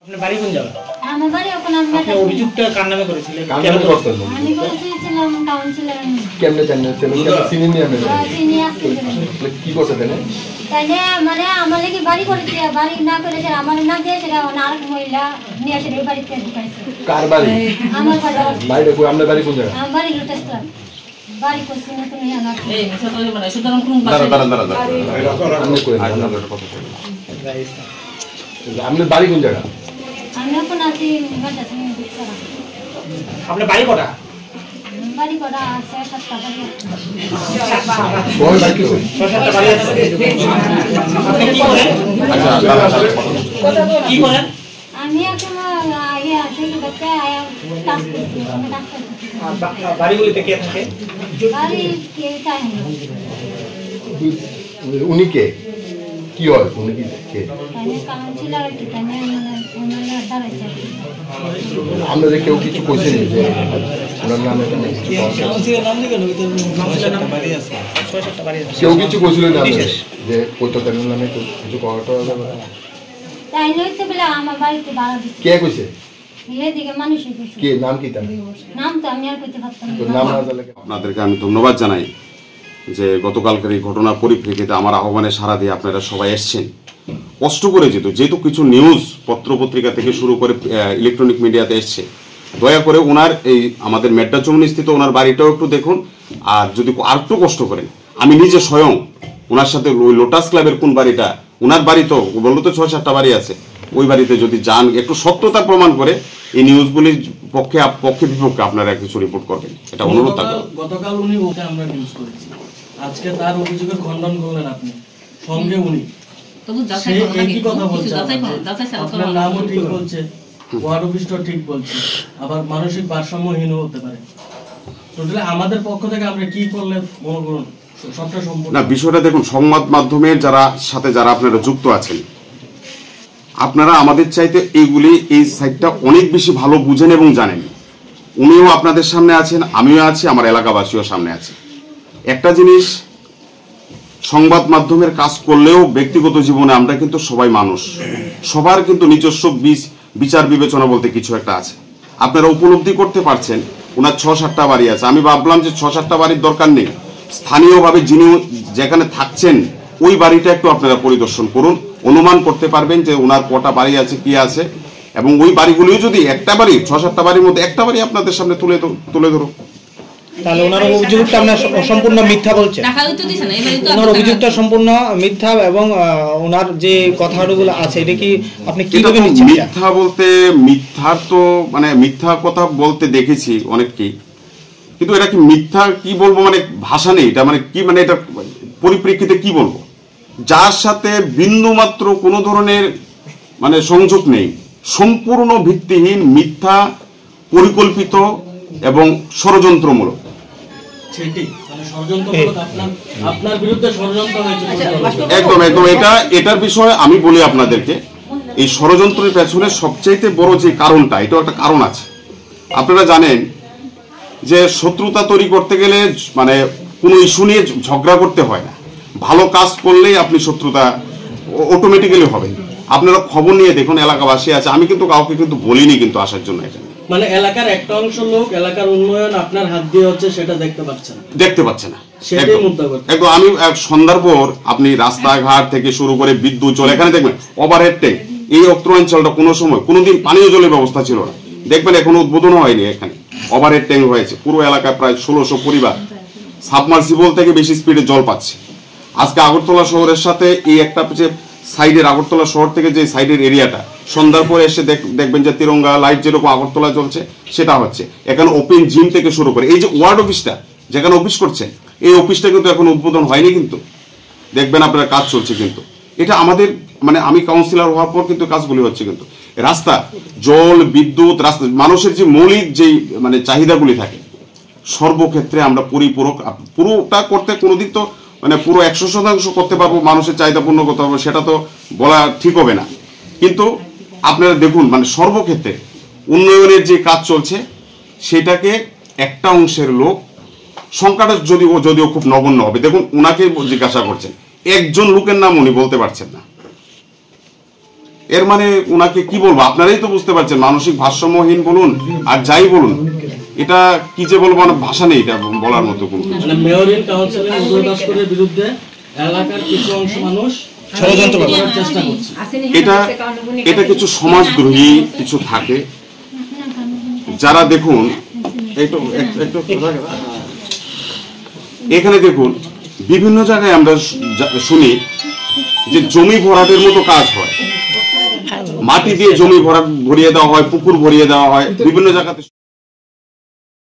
আপনার বাড়ি কোন জায়গা? আমার বাড়ি ওখানে। আপনি অভিযুক্ত কার নামে করেছিলেন? কেন করতেন? আমি করেছিলাম কাউন্সিলর। কেমনে জানেন? চিনি নি আমি। চিনি আসতে কি করতে দেন? তাইলে মানে আমার লাগি বাড়ি করেছে, বাড়ি না করেছে আমার না দিয়ে সেটা আরেক মহিলা নিয়ে এসে এই বাড়িতে ঢুকাইছে। কার বাড়ি? আমার বাড়ি। বাইরে কই? আপনার বাড়ি কোন জায়গা? আমার বাড়ি লোটাস ক্লাব। বাড়ি কোথায় না তুমি জানো? এই মিছা তো মানে সুতরাং কোন দাঁড়া। আপনি কই? আপনার কথা বলেন। আপনার বাড়ি কোন জায়গা? আমি এখন আছি ঘাটা তুমি বুঝছো। আপনার বাড়ি কটা? বাড়ি করা আছে 7টা বাড়ি। কোন বাড়ি কি? 6-7টা বাড়ি আছে। আপনি কি করেন? কি করেন? আমি এখন আগে আছে কি বাচ্চা আয়া কাজ করছি, আমি কাজ করছি। বাড়িগুলিতে কে থাকে? বাড়ি কে চাই না। উনি কে? কি হয়? উনি কি কে? তাহলে কাউন্সিলর কি তাহলে মানে ওনারা দাঁড়াইছে। আপনাদের কেউ কিছু কইছেন যে ওনার নামে কাউন্সিলের নাম লিখে নবি তো 6-7টা বাড়ি আছে। 6-7টা বাড়ি আছে। কেউ কিছু কইছিল না যে কইততের নামে কিছু করাটা যাবে? তাইলে হইতে বলে আমার বাড়িতে ভাড়া দিচ্ছে। কে কইছে? এদিকে মানুষই কইছে। কে নাম কি তার? নাম তো আমি আর কইতে পারতাম তোর না। নাম না জানলে আপনাদেরকে আমি ধন্যবাদ জানাই যে গতকালকের এই ঘটনার পরিপ্রেক্ষিতে আমার আহ্বানে সাড়া দিয়ে আপনারা সবাই এসছেন, কষ্ট করে যেহেতু কিছু নিউজ পত্রপত্রিকা থেকে শুরু করে ইলেকট্রনিক মিডিয়াতে এসছে, দয়া করে ওনার এই আমাদের মেড্ডা চৌমনি স্থিত ওনার বাড়িটাও একটু দেখুন। আর যদি আর একটু কষ্ট করেন, আমি নিজে স্বয়ং ওনার সাথে ওই লোটাস ক্লাবের কোন বাড়িটা, ওনার বাড়ি তো বললো তো 6-7টা বাড়ি আছে, ওই বাড়িতে যদি যান একটু সত্যতা প্রমাণ করে এই নিউজগুলির পক্ষে বিপক্ষে আপনারা কিছু রিপোর্ট করবেন, এটা অনুরোধ থাকবে। গতকাল উনি ওকে আমরা নিউজ করেছি, আজকে তার অভিযোগের খণ্ডন করলেন আপনি, সঙ্গে উনি তবু সে একই কথা বলছে, আপনার নামও ঠিক বলছে, ওয়ার্ড অফিসটাও ঠিক বলছে, আবার মানসিক ভারসাম্যহীন হতে পারে। টোটালি আমাদের পক্ষ থেকে আমরা কি করলে মনে করুন সবটা সম্পূর্ণ না, বিষয়টা দেখুন, সংবাদ মাধ্যমের সাথে যারা আপনারা যুক্ত আছেন, আপনারা আমাদের চাইতে এই সাইটটা অনেক বেশি ভালো বুঝেন এবং জানেন। উনিও আপনাদের সামনে আছেন, আমিও আছি, আমার এলাকাবাসীও সামনে আছে। একটা জিনিস, সংবাদ মাধ্যমের কাজ করলেও ব্যক্তিগত জীবনে আমরা কিন্তু সবাই মানুষ, সবার কিন্তু নিজস্ব বিচার বিবেচনা বলতে কিছু একটা আছে। আপনারা উপলব্ধি করতে পারছেন ওনার 6-7টা বাড়ি আছে। আমি ভাবলাম যে 6-7টা বাড়ির দরকার নেই, স্থানীয়ভাবে যিনি যেখানে থাকছেন ওই বাড়িটা একটু আপনারা পরিদর্শন করুন, অনুমান করতে পারবেন যে ওনার কটা বাড়ি আছে, কি আছে, এবং ওই বাড়িগুলিও যদি একটা বাড়ি 6-7টা বাড়ির মধ্যে একটা বাড়ি আপনাদের সামনে তুলে ধরো, তাহলে ওনার অভিযোগটা আপনার সম্পূর্ণ মিথ্যা বলছেন। টাকা তো দিছেন না, এবারে তো ওনার অভিযোগটা সম্পূর্ণ মিথ্যা এবং ওনার যে কথাগুলো আছে এটা কি আপনি কিভাবে নিচ্ছেন? মিথ্যা বলতে মিথ্যার তো মানে মিথ্যা কথা বলতে দেখেছি অনেককেই, কিন্তু এটা কি মিথ্যা কি বলবো, মানে ভাষা নেই, এটা মানে কি, মানে এটা পরিপ্রেক্ষিতে কি বলবো, যার সাথে বিন্দু মাত্র কোনো ধরনের মানে সংযোগ নেই, সম্পূর্ণ ভিত্তিহীন, মিথ্যা, পরিকল্পিত এবং ষড়যন্ত্রমূলক। সেটি মানে ষড়যন্ত্রমূলক আপনার বিরুদ্ধে ষড়যন্ত্র হয়েছে। একদম এটার বিষয়ে আমি বলি আপনাদেরকে, এই ষড়যন্ত্রের পেছনে সবচাইতে বড় যে কারণটা, এটাও একটা কারণ আছে। আপনারা জানেন যে শত্রুতা তৈরি করতে গেলে মানে কোনো ইস্যু নিয়ে ঝগড়া করতে হয় না, ভালো কাজ করলেই আপনি শত্রুতা অটোমেটিক্যালি হবে। আপনারা খবর নিয়ে দেখুন, এলাকাবাসী আছে, আমি কিন্তু কাউকে কিন্তু বলিনি কিন্তু আসার জন্য এখানে, মানে এলাকার একটা অংশ লোক এলাকার উন্নয়ন আপনার হাত দিয়ে হচ্ছে সেটা দেখতে পাচ্ছে না, সেটাই মুদ্রা করতে। একদম আমি সন্ধ্যার পর আপনি রাস্তাঘাট থেকে শুরু করে বিদ্যুৎ জল, এখানে দেখবেন ওভারহেড ট্যাঙ্ক, এই অঞ্চলটা কোনো সময় কোনোদিন পানীয় জলের ব্যবস্থা ছিল না, দেখবেন এখনো উদ্বোধন হয়নি, এখানে ওভারহেড ট্যাঙ্ক হয়েছে, পুরো এলাকায় প্রায় 1600 পরিবার সাবমার্সিবল থেকে বেশি স্পিডে জল পাচ্ছে। আজকে আগরতলা শহরের সাথে এই একটা যে সাইডের আগরতলা শহর থেকে যে সাইডের এরিয়াটা, সন্ধ্যার পরে এসে দেখবেন যে তিরঙ্গা লাইট যেরকম আগরতলা জ্বলছে সেটা হচ্ছে। এখানে ওপেন জিম থেকে শুরু করে এই যে ওয়ার্ড অফিসটা যেখানে অফিস করছেন, এই অফিসটা কিন্তু এখন উদ্বোধন হয়নি, কিন্তু দেখবেন আপনারা কাজ চলছে। কিন্তু এটা আমাদের মানে আমি কাউন্সিলর হওয়ার পর কিন্তু কাজগুলি হচ্ছে। কিন্তু রাস্তা, জল, বিদ্যুৎ, রাস্তা, মানুষের যে মৌলিক যেই মানে চাহিদাগুলি থাকে সর্বক্ষেত্রে আমরা পরিপূরক, পুরোটা করতে কোনোদিন তো মানে পুরো 100% করতে পারবো, মানুষের চাহিদা পূর্ণ করতে পারবো সেটা তো বলা ঠিক হবে না। কিন্তু আপনারা দেখুন মানে সর্বক্ষেত্রে উন্নয়নের যে কাজ চলছে সেটাকে একটা অংশের লোক, সংখ্যাটা যদিও খুব নগণ্য হবে, দেখুন ওনাকে জিজ্ঞাসা করছেন, একজন লোকের নাম উনি বলতে পারছেন না, এর মানে ওনাকে কি বলবো, আপনারাই তো বুঝতে পারছেন, মানসিক ভারসাম্যহীন বলুন আর যাই বলুন, এটা কি যে বলবো, আমার ভাষা নেই এটা বলার মতো কোনো কিছু। মানে মেয়রিন কাউন্সিলের উদয় ভাস্করের বিরুদ্ধে এলাকার কিছু অংশ মানুষ ষড়যন্ত্র করার চেষ্টা করছে। এটা কিছু সমাজদ্রোহী কিছু থাকে, যারা দেখুন এখানে দেখুন বিভিন্ন জায়গায় আমরা শুনি যে জমি ভরাটের মতো কাজ হয়, মাটি দিয়ে জমি ভরিয়ে দেওয়া হয়, পুকুর ভরিয়ে দেওয়া হয় বিভিন্ন জায়গাতে।